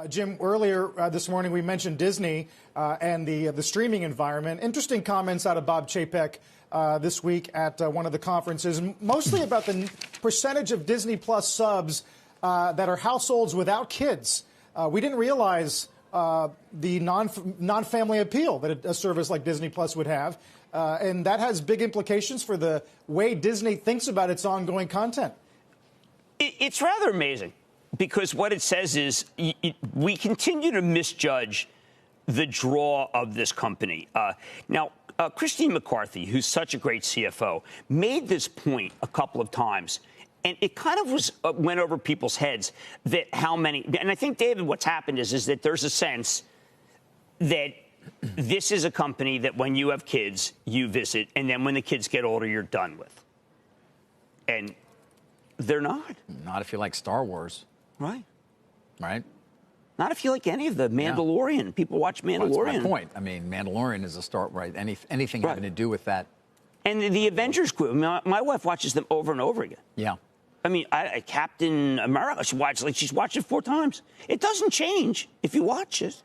Jim, earlier this morning we mentioned Disney and the streaming environment. Interesting comments out of Bob Chapek this week at one of the conferences, mostly about the percentage of Disney Plus subs that are households without kids. We didn't realize the non-family appeal that a service like Disney Plus would have, and that has big implications for the way Disney thinks about its ongoing content. It's rather amazing, because what it says is we continue to misjudge the draw of this company. Now, Christine McCarthy, who's such a great CFO, made this point a couple of times, and it kind of went over people's heads that how many. And I think, David, what's happened is that there's a sense that this is a company that when you have kids, you visit, and then when the kids get older, you're done with. And they're not. Not if you like Star Wars. Right. Right. Not if you like any of the Mandalorian. Yeah. People watch Mandalorian. Well, that's my point. I mean, Mandalorian is a start, right? Anything having to do with that. And the Avengers group, my wife watches them over and over again. Yeah. I mean, Captain America, she's watched it 4 times. It doesn't change if you watch it.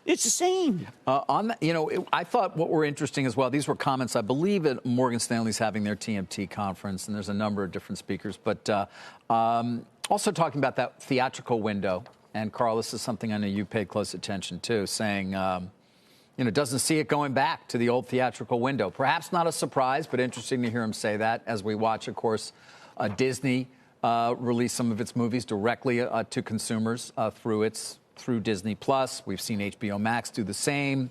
It's the same. On that, I thought what were interesting as well, these were comments, I believe, at Morgan Stanley's having their TMT conference, and there's a number of different speakers, but also talking about that theatrical window. And, Carl, this is something I know you paid close attention to, saying, doesn't see it going back to the old theatrical window. Perhaps not a surprise, but interesting to hear him say that as we watch, of course, Disney release some of its movies directly to consumers through Disney Plus. We've seen HBO Max do the same.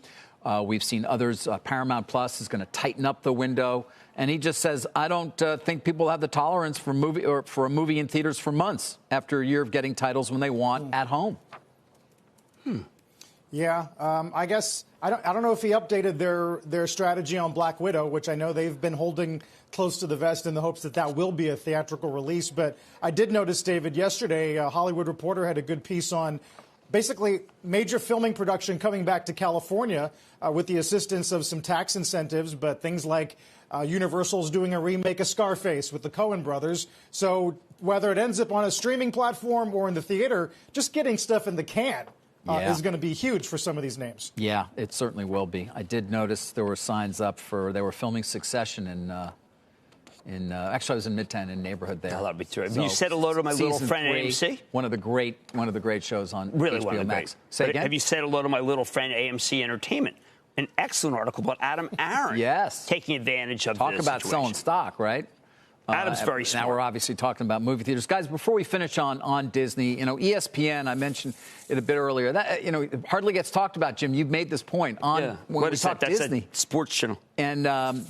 We've seen others. Paramount Plus is going to tighten up the window. And he just says, I don't think people have the tolerance for a movie in theaters for months after a year of getting titles when they want at home. Yeah, I guess I don't know if he updated their strategy on Black Widow, which I know they've been holding close to the vest in the hopes that will be a theatrical release. But I did notice, David, yesterday, Hollywood Reporter had a good piece on basically major filming production coming back to California with the assistance of some tax incentives, but things like Universal's doing a remake of Scarface with the Coen brothers. So whether it ends up on a streaming platform or in the theater, just getting stuff in the can is going to be huge for some of these names. Yeah, it certainly will be. I did notice there were signs up they were filming Succession actually, I was in Midtown in neighborhood there. That'd be terrific. So, you said hello to my little friend at AMC? One of the great shows on really HBO Max. Say again? Have you said hello to my little friend AMC Entertainment? An excellent article about Adam Aaron. Yes. Taking advantage of this situation. Talk about selling stock, right? Adam's very smart. Now we're obviously talking about movie theaters. Guys, before we finish on Disney, ESPN, I mentioned it a bit earlier. That, it hardly gets talked about, Jim. You've made this point when we talk Disney. That's a sports channel. And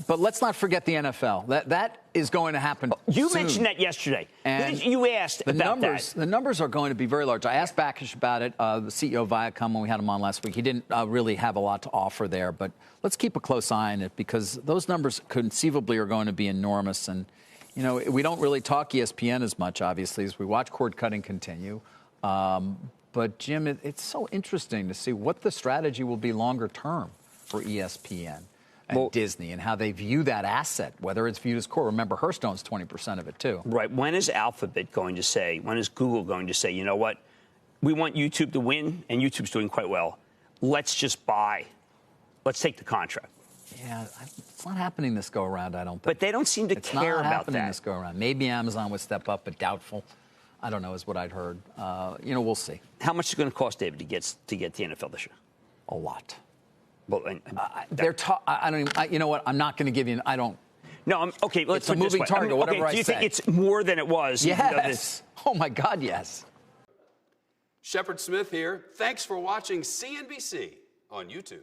but let's not forget the NFL. That is going to happen You soon. Mentioned that yesterday. And you asked about that. The numbers are going to be very large. I asked Backish about it, the CEO of Viacom, when we had him on last week. He didn't really have a lot to offer there. But let's keep a close eye on it, because those numbers conceivably are going to be enormous. And we don't really talk ESPN as much, obviously, as we watch cord cutting continue. But, Jim, it's so interesting to see what the strategy will be longer term for ESPN and Disney, and how they view that asset, whether it's viewed as core. Remember, Hearst owns 20% of it, too. Right. When is Alphabet going to say, when is Google going to say, you know what, we want YouTube to win, and YouTube's doing quite well. Let's just buy. Let's take the contract. Yeah, it's not happening this go-around, I don't think. But they don't seem to care about that. It's not happening this go-around. Maybe Amazon would step up, but doubtful. I don't know, is what I'd heard. We'll see. How much is it going to cost, David, to get the NFL this year? A lot. Well, I don't even, you know what? I'm not going to give you I don't. No, okay, let's put it this way. It's a moving target, whatever I say. Do you think it's more than it was? Yes. Oh, my God, yes. Shepard Smith here. Thanks for watching CNBC on YouTube.